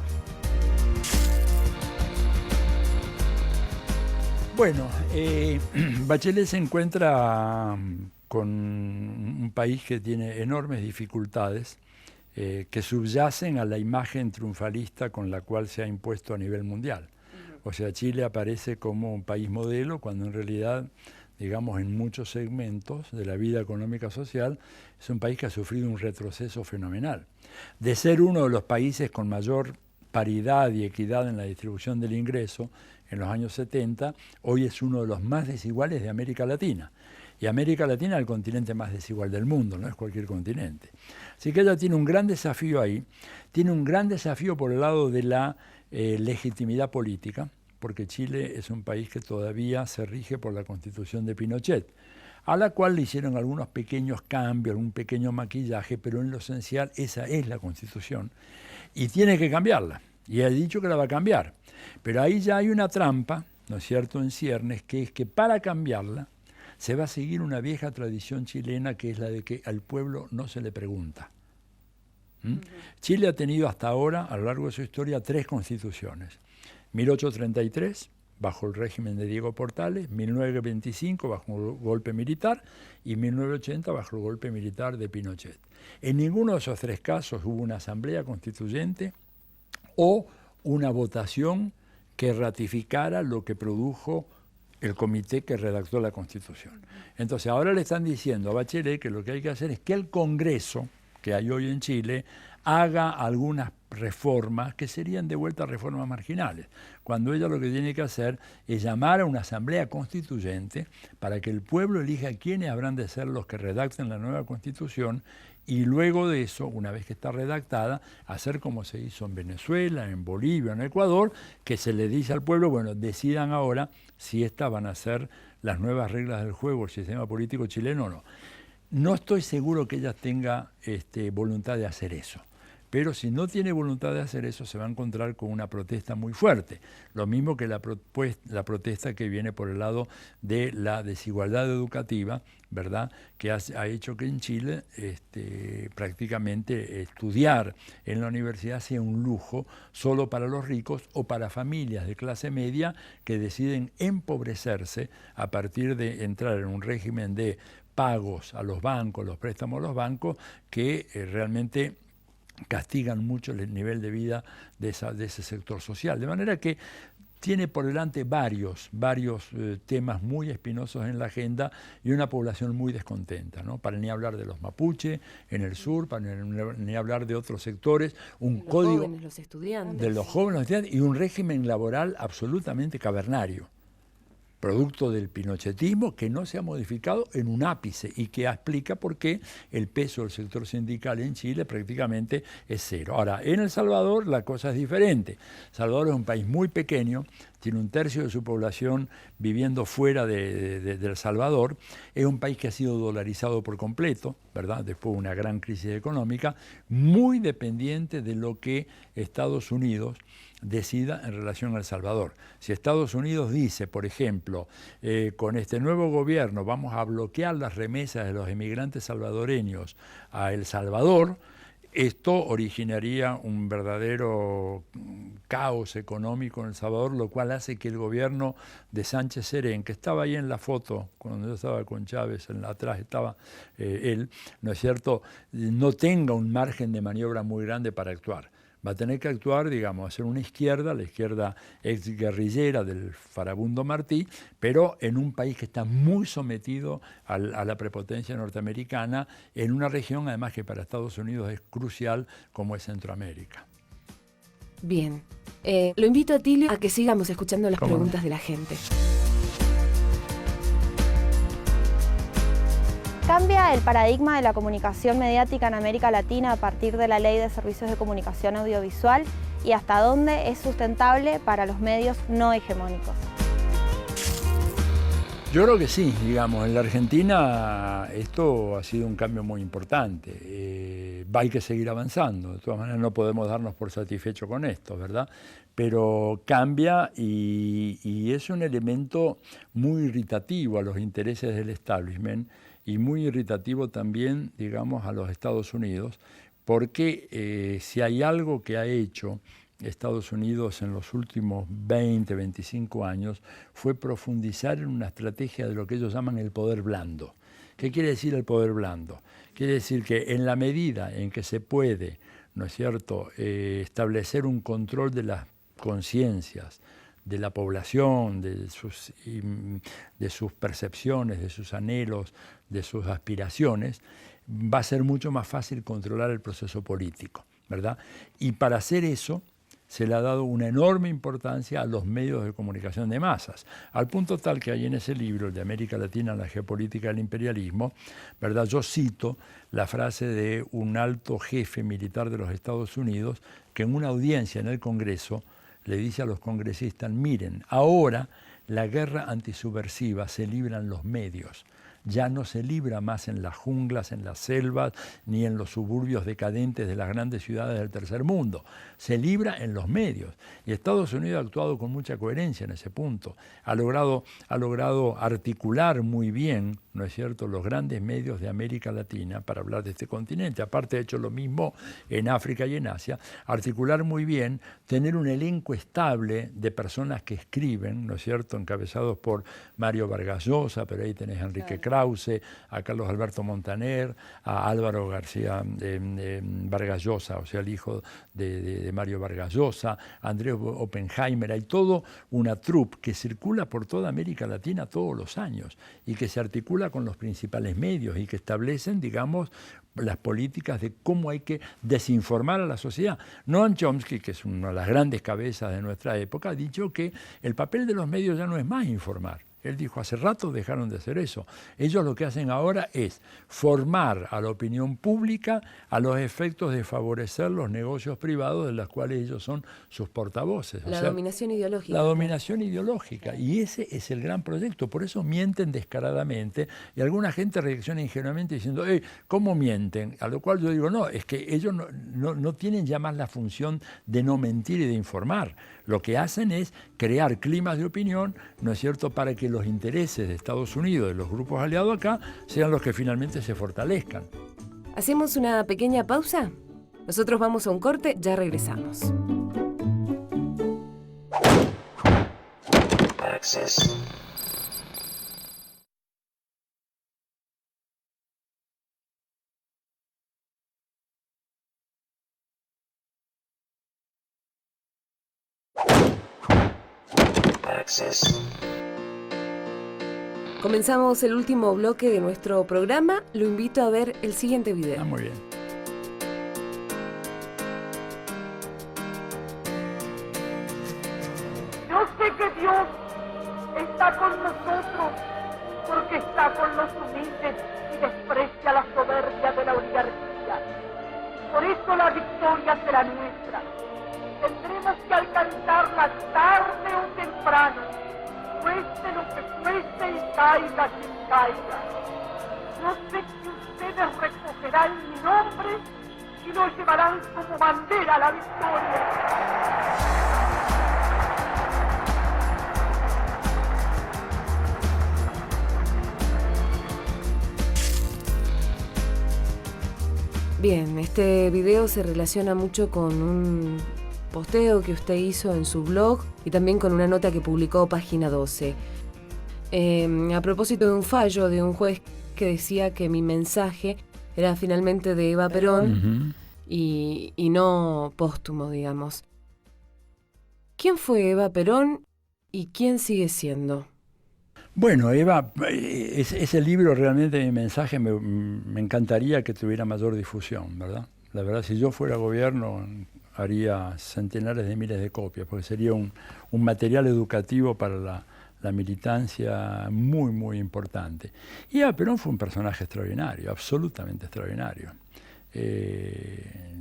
Bueno, Bachelet se encuentra con un país que tiene enormes dificultades que subyacen a la imagen triunfalista con la cual se ha impuesto a nivel mundial. O sea, Chile aparece como un país modelo cuando en realidad, digamos, en muchos segmentos de la vida económica social, es un país que ha sufrido un retroceso fenomenal. De ser uno de los países con mayor paridad y equidad en la distribución del ingreso en los años 70, hoy es uno de los más desiguales de América Latina. Y América Latina es el continente más desigual del mundo, no es cualquier continente. Así que ella tiene un gran desafío ahí, tiene un gran desafío por el lado de la legitimidad política, porque Chile es un país que todavía se rige por la Constitución de Pinochet, a la cual le hicieron algunos pequeños cambios, un pequeño maquillaje, pero en lo esencial esa es la Constitución y tiene que cambiarla. Y ha dicho que la va a cambiar. Pero ahí ya hay una trampa, ¿no es cierto?, en ciernes, que es que para cambiarla se va a seguir una vieja tradición chilena que es la de que al pueblo no se le pregunta. Chile ha tenido hasta ahora, a lo largo de su historia, 3 constituciones. 1833, bajo el régimen de Diego Portales, 1925, bajo el golpe militar, y 1980, bajo el golpe militar de Pinochet. En ninguno de esos 3 casos hubo una asamblea constituyente o una votación que ratificara lo que produjo el comité que redactó la Constitución. Entonces ahora le están diciendo a Bachelet que lo que hay que hacer es que el Congreso que hay hoy en Chile haga algunas reformas que serían de vuelta reformas marginales, cuando ella lo que tiene que hacer es llamar a una asamblea constituyente para que el pueblo elija quiénes habrán de ser los que redacten la nueva Constitución y luego de eso, una vez que está redactada, hacer como se hizo en Venezuela, en Bolivia, en Ecuador, que se le dice al pueblo, bueno, decidan ahora si estas van a ser las nuevas reglas del juego, el sistema político chileno o no. No estoy seguro que ella tenga voluntad de hacer eso, pero si no tiene voluntad de hacer eso se va a encontrar con una protesta muy fuerte. Lo mismo que la protesta que viene por el lado de la desigualdad educativa, ¿verdad?, que ha hecho que en Chile prácticamente estudiar en la universidad sea un lujo solo para los ricos o para familias de clase media que deciden empobrecerse a partir de entrar en un régimen de pagos a los bancos, los préstamos a los bancos, que realmente castigan mucho el nivel de vida de ese sector social. De manera que tiene por delante varios temas muy espinosos en la agenda y una población muy descontenta, ¿no? Para ni hablar de los mapuche en el sur, para ni hablar de otros sectores, un código jóvenes, los estudiantes. de los jóvenes, los estudiantes, y un régimen laboral absolutamente cavernario, producto del pinochetismo que no se ha modificado en un ápice y que explica por qué el peso del sector sindical en Chile prácticamente es cero. Ahora, en El Salvador la cosa es diferente. El Salvador es un país muy pequeño, tiene 1/3 de su población viviendo fuera de El Salvador, es un país que ha sido dolarizado por completo, ¿verdad?, después de una gran crisis económica, muy dependiente de lo que Estados Unidos decida en relación a El Salvador. Si Estados Unidos dice, por ejemplo, con este nuevo gobierno vamos a bloquear las remesas de los emigrantes salvadoreños a El Salvador, esto originaría un verdadero caos económico en El Salvador, lo cual hace que el gobierno de Sánchez Serén, que estaba ahí en la foto, cuando yo estaba con Chávez, atrás estaba él, ¿no es cierto?, no tenga un margen de maniobra muy grande para actuar. Va a tener que actuar, digamos, hacer una izquierda, la izquierda exguerrillera del farabundo Martí, pero en un país que está muy sometido a la prepotencia norteamericana, en una región además que para Estados Unidos es crucial como es Centroamérica. Bien, lo invito a Tilio a que sigamos escuchando las preguntas de la gente. ¿Cambia el paradigma de la comunicación mediática en América Latina a partir de la Ley de Servicios de Comunicación Audiovisual y hasta dónde es sustentable para los medios no hegemónicos? Yo creo que sí, digamos, en la Argentina esto ha sido un cambio muy importante. Hay que seguir avanzando, de todas maneras no podemos darnos por satisfechos con esto, ¿verdad? Pero cambia y es un elemento muy irritativo a los intereses del establishment y muy irritativo también, digamos, a los Estados Unidos, porque si hay algo que ha hecho Estados Unidos en los últimos 20, 25 años, fue profundizar en una estrategia de lo que ellos llaman el poder blando. ¿Qué quiere decir el poder blando? Quiere decir que en la medida en que se puede, ¿no es cierto?, establecer un control de las conciencias, de la población, de sus percepciones, de sus anhelos, de sus aspiraciones, va a ser mucho más fácil controlar el proceso político, ¿verdad? Y para hacer eso se le ha dado una enorme importancia a los medios de comunicación de masas, al punto tal que hay en ese libro, el de América Latina, la geopolítica del imperialismo, ¿verdad?, yo cito la frase de un alto jefe militar de los Estados Unidos que en una audiencia en el Congreso le dice a los congresistas, miren, ahora la guerra antisubversiva se libra en los medios, ya no se libra más en las junglas, en las selvas, ni en los suburbios decadentes de las grandes ciudades del tercer mundo. Se libra en los medios. Y Estados Unidos ha actuado con mucha coherencia en ese punto. Ha logrado articular muy bien, ¿no es cierto?, los grandes medios de América Latina para hablar de este continente. Aparte ha hecho lo mismo en África y en Asia. Articular muy bien, tener un elenco estable de personas que escriben, ¿no es cierto?, encabezados por Mario Vargas Llosa, pero ahí tenés a Enrique Krause, a Carlos Alberto Montaner, a Álvaro García Vargas Llosa, o sea, el hijo de Mario Vargas Llosa, a Andrés Oppenheimer. Hay todo una troupe que circula por toda América Latina todos los años y que se articula con los principales medios y que establecen, digamos, las políticas de cómo hay que desinformar a la sociedad. Noam Chomsky, que es una de las grandes cabezas de nuestra época, ha dicho que el papel de los medios ya no es más informar. Él dijo, hace rato dejaron de hacer eso. Ellos lo que hacen ahora es formar a la opinión pública a los efectos de favorecer los negocios privados de los cuales ellos son sus portavoces. La dominación ideológica. La dominación ideológica. Y ese es el gran proyecto. Por eso mienten descaradamente y alguna gente reacciona ingenuamente diciendo, ¿cómo mienten? A lo cual yo digo, no, es que ellos no tienen ya más la función de no mentir y de informar. Lo que hacen es crear climas de opinión, ¿no es cierto?, para que los intereses de Estados Unidos, de los grupos aliados acá, sean los que finalmente se fortalezcan. ¿Hacemos una pequeña pausa? Nosotros vamos a un corte, ya regresamos. Access. Access. Comenzamos el último bloque de nuestro programa. Lo invito a ver el siguiente video. Muy bien. Yo sé que Dios está con nosotros porque está con los humildes y desprecia la soberbia de la oligarquía. Por eso la victoria será nuestra. Tendremos que alcanzarla tarde o temprano, cueste lo que cueste y caiga quien caiga. Yo sé que ustedes recogerán mi nombre y lo llevarán como bandera a la victoria. Bien, este video se relaciona mucho con un posteo que usted hizo en su blog y también con una nota que publicó Página 12. A propósito de un fallo de un juez que decía que mi mensaje era finalmente de Eva Perón y no póstumo, digamos. ¿Quién fue Eva Perón y quién sigue siendo? Bueno, Eva, ese libro realmente, mi mensaje, me encantaría que tuviera mayor difusión, ¿verdad? La verdad, si yo fuera gobierno, haría centenares de miles de copias, porque sería un material educativo para la militancia muy, muy importante. Y Eva Perón fue un personaje extraordinario, absolutamente extraordinario.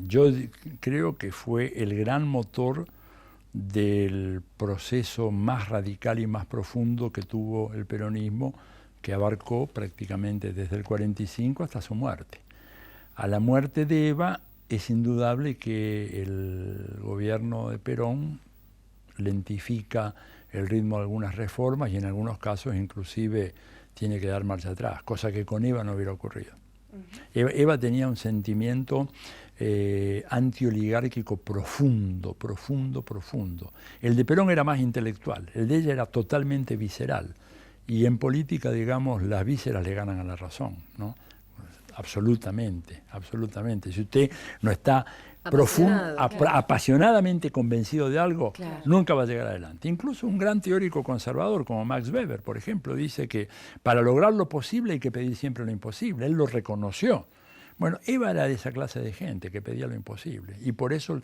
Yo creo que fue el gran motor del proceso más radical y más profundo que tuvo el peronismo, que abarcó prácticamente desde el 45 hasta su muerte. A la muerte de Eva es indudable que el gobierno de Perón lentifica el ritmo de algunas reformas y en algunos casos inclusive tiene que dar marcha atrás, cosa que con Eva no hubiera ocurrido. Eva tenía un sentimiento antioligárquico profundo, profundo, profundo. El de Perón era más intelectual, el de ella era totalmente visceral. Y en política, digamos, las vísceras le ganan a la razón, ¿no? Absolutamente, absolutamente. Si usted no está apasionadamente convencido de algo, nunca va a llegar adelante. Incluso un gran teórico conservador como Max Weber, por ejemplo, dice que para lograr lo posible hay que pedir siempre lo imposible. Él lo reconoció. Bueno, Eva era de esa clase de gente que pedía lo imposible y por eso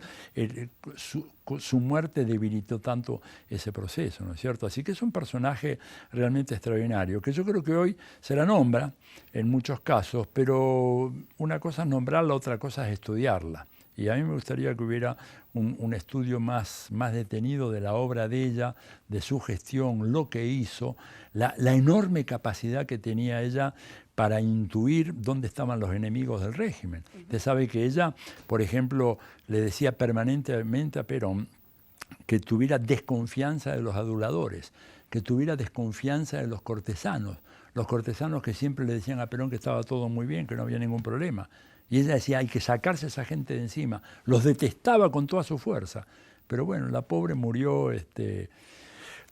su muerte debilitó tanto ese proceso, ¿no es cierto? Así que es un personaje realmente extraordinario, que yo creo que hoy se la nombra en muchos casos, pero una cosa es nombrarla, otra cosa es estudiarla. Y a mí me gustaría que hubiera un estudio más detenido de la obra de ella, de su gestión, lo que hizo, la enorme capacidad que tenía ella para intuir dónde estaban los enemigos del régimen. Usted sabe que ella, por ejemplo, le decía permanentemente a Perón que tuviera desconfianza de los aduladores, que tuviera desconfianza de los cortesanos que siempre le decían a Perón que estaba todo muy bien, que no había ningún problema. Y ella decía, hay que sacarse a esa gente de encima. Los detestaba con toda su fuerza. Pero bueno, la pobre murió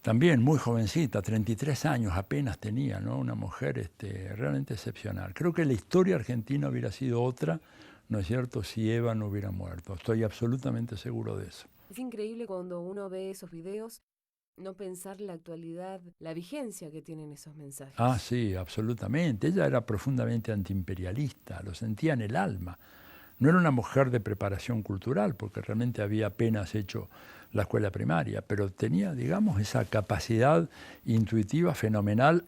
también muy jovencita, 33 años apenas tenía, ¿no? Una mujer realmente excepcional. Creo que la historia argentina hubiera sido otra, ¿no es cierto?, si Eva no hubiera muerto. Estoy absolutamente seguro de eso. Es increíble cuando uno ve esos videos, no pensar la actualidad, la vigencia que tienen esos mensajes. Ah, sí, absolutamente. Ella era profundamente antiimperialista, lo sentía en el alma, No era una mujer de preparación cultural, porque realmente había apenas hecho la escuela primaria, pero tenía, digamos, esa capacidad intuitiva fenomenal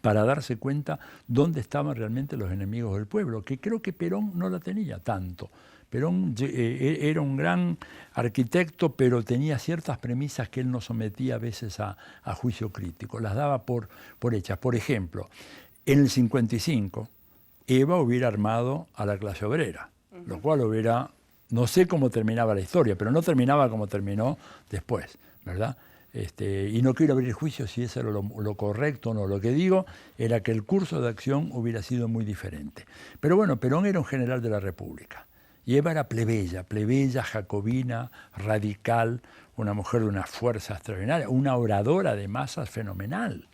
para darse cuenta dónde estaban realmente los enemigos del pueblo, que creo que Perón no la tenía tanto. Perón era un gran arquitecto, pero tenía ciertas premisas que él no sometía a veces a juicio crítico, las daba por hechas. Por ejemplo, en el 55, Eva hubiera armado a la clase obrera, lo cual hubiera, no sé cómo terminaba la historia, pero no terminaba como terminó después, ¿verdad? Y no quiero abrir juicio si eso era lo correcto o no. Lo que digo era que el curso de acción hubiera sido muy diferente. Pero bueno, Perón era un general de la República. Y Eva era plebeya, jacobina, radical, una mujer de una fuerza extraordinaria, una oradora de masas fenomenal.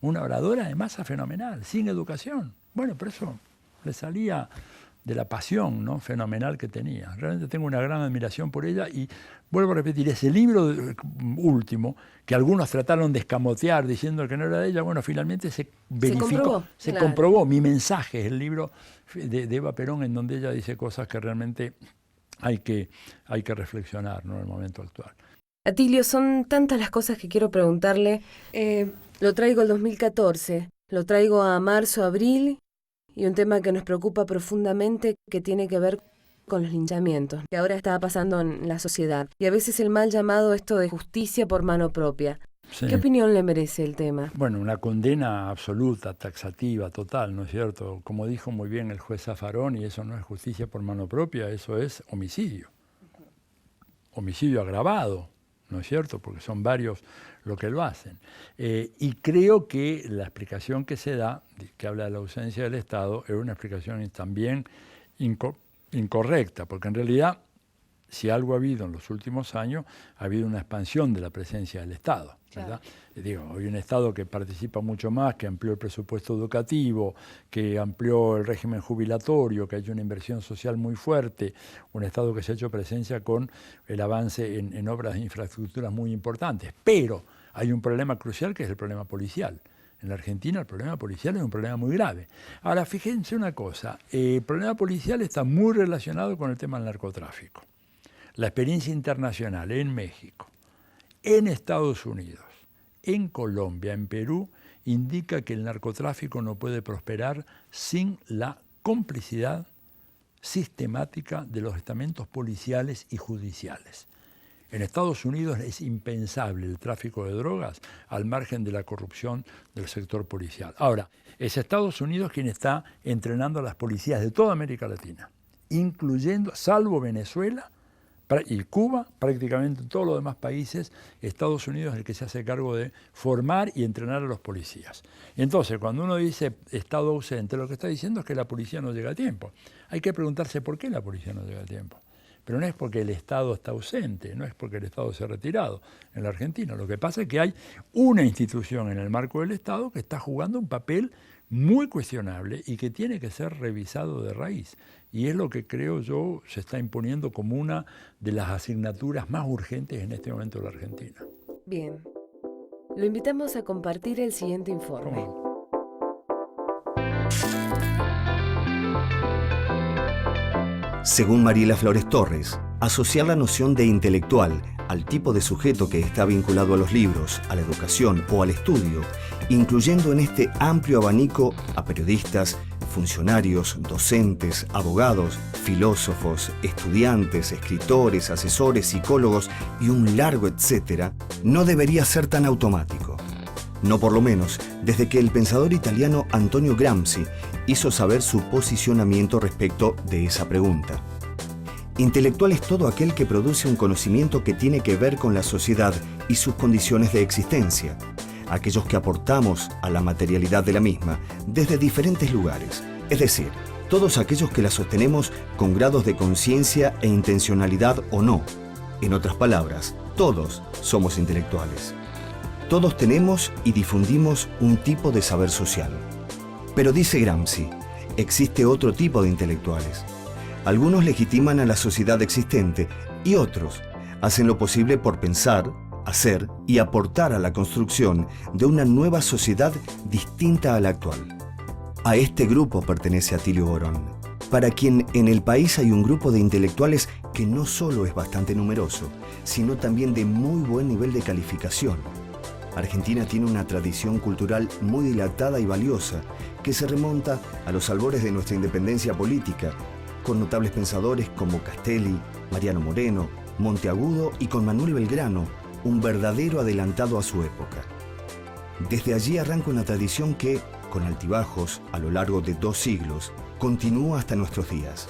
Una oradora de masas fenomenal, sin educación. Bueno, pero eso le salía de la pasión, ¿no?, fenomenal que tenía. Realmente tengo una gran admiración por ella y vuelvo a repetir, ese libro último, que algunos trataron de escamotear diciendo que no era de ella, bueno, finalmente se verificó, se comprobó. Mi mensaje es el libro de Eva Perón, en donde ella dice cosas que realmente hay que reflexionar, ¿no?, en el momento actual. Atilio, son tantas las cosas que quiero preguntarle. Lo traigo el 2014, lo traigo a marzo, abril, y un tema que nos preocupa profundamente que tiene que ver con los linchamientos, que ahora está pasando en la sociedad. Y a veces el mal llamado esto de justicia por mano propia. Sí. ¿Qué opinión le merece el tema? Bueno, una condena absoluta, taxativa, total, ¿no es cierto? Como dijo muy bien el juez Zaffaroni, eso no es justicia por mano propia, eso es homicidio. Homicidio agravado, ¿no es cierto? Porque son varios lo que lo hacen. Y creo que la explicación que se da, que habla de la ausencia del Estado, es una explicación también incorrecta, porque en realidad, si algo ha habido en los últimos años, ha habido una expansión de la presencia del Estado, ¿verdad? Claro. Digo, hay un Estado que participa mucho más, que amplió el presupuesto educativo, que amplió el régimen jubilatorio, que ha hecho una inversión social muy fuerte, un Estado que se ha hecho presencia con el avance en obras de infraestructuras muy importantes. Pero hay un problema crucial que es el problema policial. En la Argentina el problema policial es un problema muy grave. Ahora, fíjense una cosa, el problema policial está muy relacionado con el tema del narcotráfico. La experiencia internacional en México, en Estados Unidos, en Colombia, en Perú, indica que el narcotráfico no puede prosperar sin la complicidad sistemática de los estamentos policiales y judiciales. En Estados Unidos es impensable el tráfico de drogas al margen de la corrupción del sector policial. Ahora, es Estados Unidos quien está entrenando a las policías de toda América Latina, incluyendo, salvo Venezuela y Cuba, prácticamente en todos los demás países, Estados Unidos es el que se hace cargo de formar y entrenar a los policías. Y entonces, cuando uno dice Estado ausente, lo que está diciendo es que la policía no llega a tiempo. Hay que preguntarse por qué la policía no llega a tiempo. Pero no es porque el Estado está ausente, no es porque el Estado se ha retirado en la Argentina. Lo que pasa es que hay una institución en el marco del Estado que está jugando un papel muy cuestionable y que tiene que ser revisado de raíz. Y es lo que creo yo se está imponiendo como una de las asignaturas más urgentes en este momento de la Argentina. Bien. Lo invitamos a compartir el siguiente informe. ¿Cómo? Según Mariela Flores Torres, asociar la noción de intelectual al tipo de sujeto que está vinculado a los libros, a la educación o al estudio, incluyendo en este amplio abanico a periodistas, funcionarios, docentes, abogados, filósofos, estudiantes, escritores, asesores, psicólogos y un largo etcétera, no debería ser tan automático. No por lo menos desde que el pensador italiano Antonio Gramsci hizo saber su posicionamiento respecto de esa pregunta. Intelectual es todo aquel que produce un conocimiento que tiene que ver con la sociedad y sus condiciones de existencia, aquellos que aportamos a la materialidad de la misma desde diferentes lugares, es decir, todos aquellos que la sostenemos con grados de conciencia e intencionalidad o no. En otras palabras, todos somos intelectuales. Todos tenemos y difundimos un tipo de saber social. Pero dice Gramsci, existe otro tipo de intelectuales. Algunos legitiman a la sociedad existente y otros hacen lo posible por pensar, hacer y aportar a la construcción de una nueva sociedad distinta a la actual. A este grupo pertenece Atilio Borón. para quien en el país hay un grupo de intelectuales que no solo es bastante numeroso, sino también de muy buen nivel de calificación. Argentina tiene una tradición cultural muy dilatada y valiosa que se remonta a los albores de nuestra independencia política, con notables pensadores como Castelli, Mariano Moreno, Monteagudo y con Manuel Belgrano, un verdadero adelantado a su época. Desde allí arranca una tradición que, con altibajos a lo largo de 2 siglos, continúa hasta nuestros días.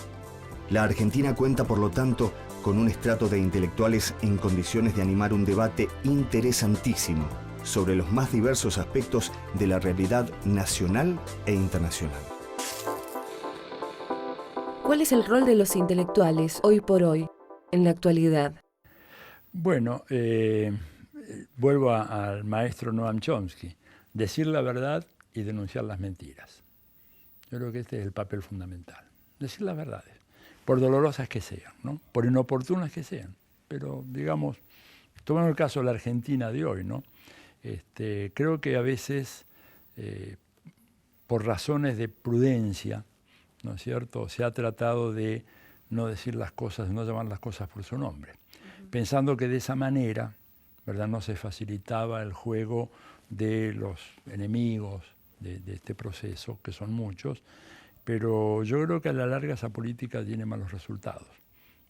La Argentina cuenta, por lo tanto, con un estrato de intelectuales en condiciones de animar un debate interesantísimo sobre los más diversos aspectos de la realidad nacional e internacional. ¿Cuál es el rol de los intelectuales hoy por hoy, en la actualidad? Bueno, vuelvo al maestro Noam Chomsky, decir la verdad y denunciar las mentiras. Yo creo que este es el papel fundamental, decir las verdades, por dolorosas que sean, ¿no? Por inoportunas que sean, pero digamos, tomando el caso de la Argentina de hoy, ¿no? Creo que a veces, por razones de prudencia, ¿no es cierto?, se ha tratado de no decir las cosas, no llamar las cosas por su nombre, pensando que de esa manera, ¿verdad?, no se facilitaba el juego de los enemigos de este proceso, que son muchos, pero yo creo que a la larga esa política tiene malos resultados.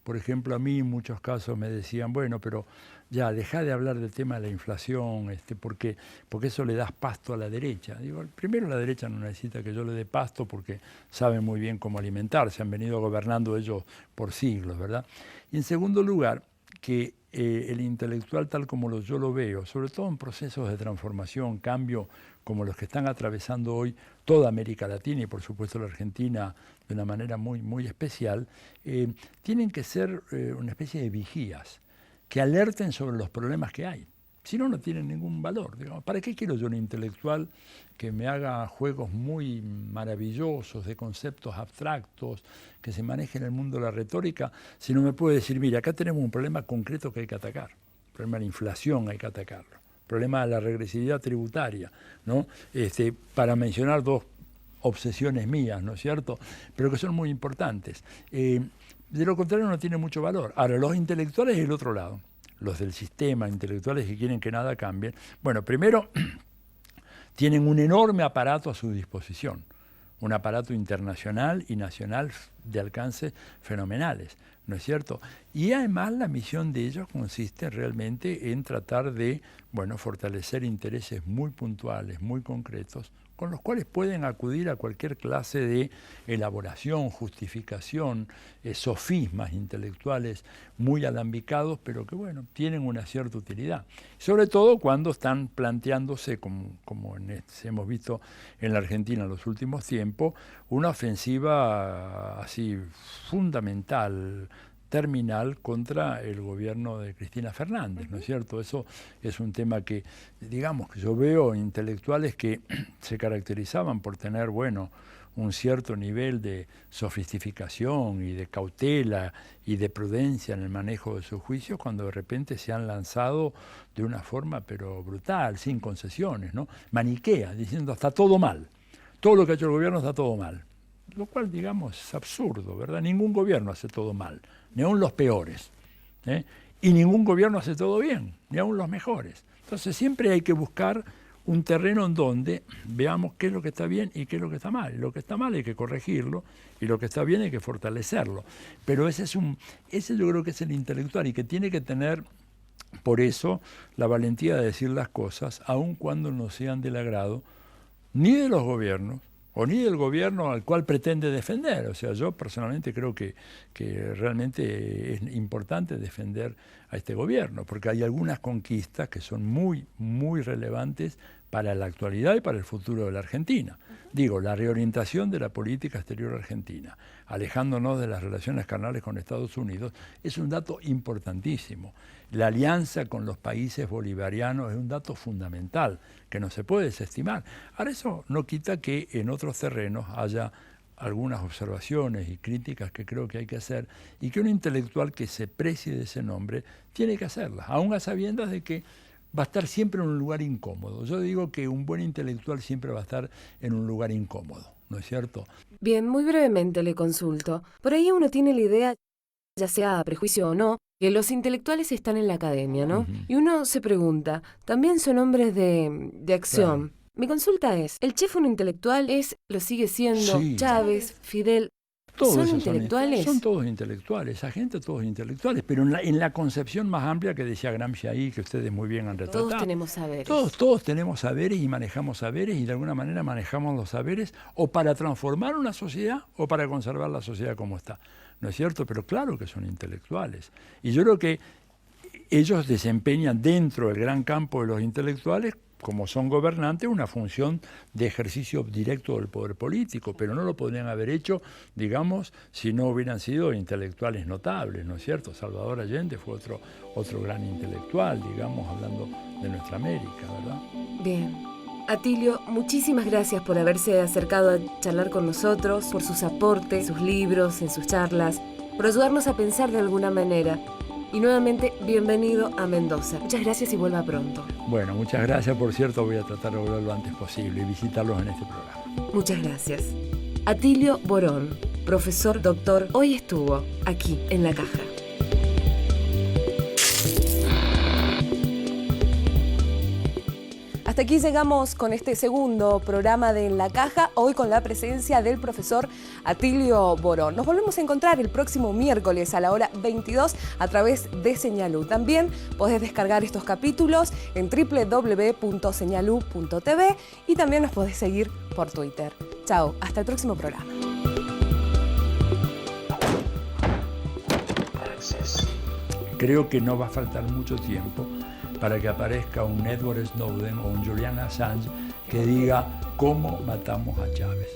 Por ejemplo, a mí en muchos casos me decían, bueno, pero ya, dejá de hablar del tema de la inflación, porque eso le das pasto a la derecha. Digo, primero la derecha no necesita que yo le dé pasto porque saben muy bien cómo alimentarse, han venido gobernando ellos por siglos, ¿verdad? Y en segundo lugar, que el intelectual tal como yo lo veo, sobre todo en procesos de transformación, cambio, como los que están atravesando hoy toda América Latina y por supuesto la Argentina de una manera muy, muy especial, tienen que ser una especie de vigías que alerten sobre los problemas que hay. Si no, no tienen ningún valor. Digamos, ¿para qué quiero yo un intelectual que me haga juegos muy maravillosos de conceptos abstractos, que se maneje en el mundo de la retórica, si no me puede decir, mira, acá tenemos un problema concreto que hay que atacar, el problema de la inflación hay que atacarlo, el problema de la regresividad tributaria, ¿no? Para mencionar 2 obsesiones mías, ¿no es cierto?, pero que son muy importantes. De lo contrario no tiene mucho valor. Ahora, los intelectuales del otro lado, los del sistema, intelectuales que quieren que nada cambie, bueno, primero tienen un enorme aparato a su disposición, un aparato internacional y nacional de alcance fenomenales, ¿no es cierto? Y además la misión de ellos consiste realmente en tratar de, bueno, fortalecer intereses muy puntuales, muy concretos, con los cuales pueden acudir a cualquier clase de elaboración, justificación, sofismas intelectuales muy alambicados, pero que, bueno, tienen una cierta utilidad. Sobre todo cuando están planteándose, como hemos visto en la Argentina en los últimos tiempos, una ofensiva así fundamental, terminal contra el gobierno de Cristina Fernández, ¿no es cierto? Eso es un tema que, digamos, que yo veo intelectuales que se caracterizaban por tener, bueno, un cierto nivel de sofisticación y de cautela y de prudencia en el manejo de sus juicios, cuando de repente se han lanzado de una forma pero brutal, sin concesiones, ¿no? Maniquea, diciendo está todo mal, todo lo que ha hecho el gobierno está todo mal. Lo cual, digamos, es absurdo, ¿verdad? Ningún gobierno hace todo mal, ni aun los peores, y ningún gobierno hace todo bien, ni aun los mejores. Entonces siempre hay que buscar un terreno en donde veamos qué es lo que está bien y qué es lo que está mal. Y lo que está mal hay que corregirlo, y lo que está bien hay que fortalecerlo. Pero ese yo creo que es el intelectual, y que tiene que tener, por eso, la valentía de decir las cosas, aun cuando no sean del agrado ni de los gobiernos, o ni del gobierno al cual pretende defender. O sea, yo personalmente creo que realmente es importante defender a este gobierno, porque hay algunas conquistas que son muy, muy relevantes para la actualidad y para el futuro de la Argentina. Digo, la reorientación de la política exterior argentina, alejándonos de las relaciones carnales con Estados Unidos, es un dato importantísimo. La alianza con los países bolivarianos es un dato fundamental, que no se puede desestimar. Ahora, eso no quita que en otros terrenos haya algunas observaciones y críticas que creo que hay que hacer, y que un intelectual que se precie de ese nombre tiene que hacerlas, aún a sabiendas de que va a estar siempre en un lugar incómodo. Yo digo que un buen intelectual siempre va a estar en un lugar incómodo, ¿no es cierto? Bien, muy brevemente le consulto. Por ahí uno tiene la idea, ya sea a prejuicio o no, que los intelectuales están en la academia, ¿no? Y uno se pregunta, ¿también son hombres de acción? Claro. Mi consulta es, ¿el Che fue un intelectual? ¿Lo sigue siendo? Sí. Chávez, Fidel, Todos ¿son esos intelectuales? Son todos intelectuales, esa gente todos intelectuales, pero en la concepción más amplia que decía Gramsci ahí, que ustedes muy bien han retratado. Todos tenemos saberes. Todos tenemos saberes y manejamos saberes y de alguna manera manejamos los saberes o para transformar una sociedad o para conservar la sociedad como está, ¿no es cierto? Pero claro que son intelectuales. Y yo creo que ellos desempeñan dentro del gran campo de los intelectuales, como son gobernantes, una función de ejercicio directo del poder político, pero no lo podrían haber hecho, digamos, si no hubieran sido intelectuales notables, ¿no es cierto? Salvador Allende fue otro gran intelectual, digamos, hablando de nuestra América, ¿verdad? Bien. Atilio, muchísimas gracias por haberse acercado a charlar con nosotros, por sus aportes, sus libros, en sus charlas, por ayudarnos a pensar de alguna manera. Y nuevamente, bienvenido a Mendoza. Muchas gracias y vuelva pronto. Bueno, muchas gracias. Por cierto, voy a tratar de volver lo antes posible y visitarlos en este programa. Muchas gracias. Atilio Borón, profesor doctor, hoy estuvo aquí en La Caja. Hasta aquí llegamos con este segundo programa de En la Caja, hoy con la presencia del profesor Atilio Borón. Nos volvemos a encontrar el próximo miércoles a la hora 22 a través de Señalú. También podés descargar estos capítulos en www.señalú.tv y también nos podés seguir por Twitter. Chao, hasta el próximo programa. Creo que no va a faltar mucho tiempo para que aparezca un Edward Snowden o un Julian Assange que diga cómo matamos a Chávez.